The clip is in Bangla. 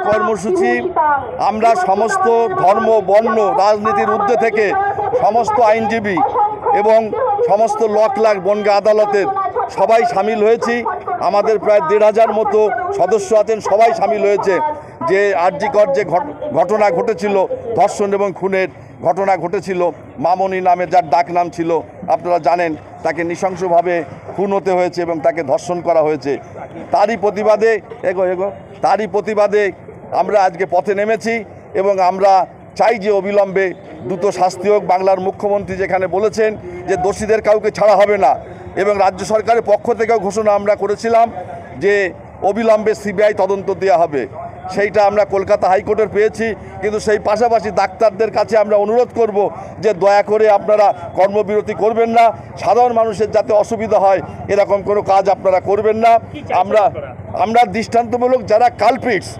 কর্মসূচি আমরা সমস্ত ধর্ম বর্ণ রাজনীতির ঊর্ধ্বে থেকে সমস্ত আইনজীবী এবং সমস্ত লাখ বনগা আদালতের সবাই সামিল হয়েছি। আমাদের প্রায় ১,৫০০ মতো সদস্য আছেন, সবাই সামিল হয়েছে। যে আরজিকর যে ঘটনা ঘটেছিল, ধর্ষণ এবং খুনের ঘটনা ঘটেছিল, মামনি নামে যার ডাক নাম ছিল, আপনারা জানেন, তাকে নৃশংসভাবে খুন হতে হয়েছে এবং তাকে ধর্ষণ করা হয়েছে। তারই প্রতিবাদে আমরা আজকে পথে নেমেছি এবং আমরা চাই যে অবিলম্বে দ্রুত শাস্তি হোক। বাংলার মুখ্যমন্ত্রী যেখানে বলেছেন যে দোষীদের কাউকে ছাড়া হবে না, এবং রাজ্য সরকারের পক্ষ থেকেও ঘোষণা আমরা করেছিলাম যে অবিলম্বে সিবিআই তদন্ত দেওয়া হবে, সেইটা আমরা কলকাতা হাইকোর্টের পেয়েছি। কিন্তু সেই পাশাপাশি ডাক্তারদের কাছে আমরা অনুরোধ করব যে দয়া করে আপনারা কর্মবিরতি করবেন না, সাধারণ মানুষের যাতে অসুবিধা হয় এরকম কোনো কাজ আপনারা করবেন না। আমরা দৃষ্টান্তমূলক যারা কালপ্রিটস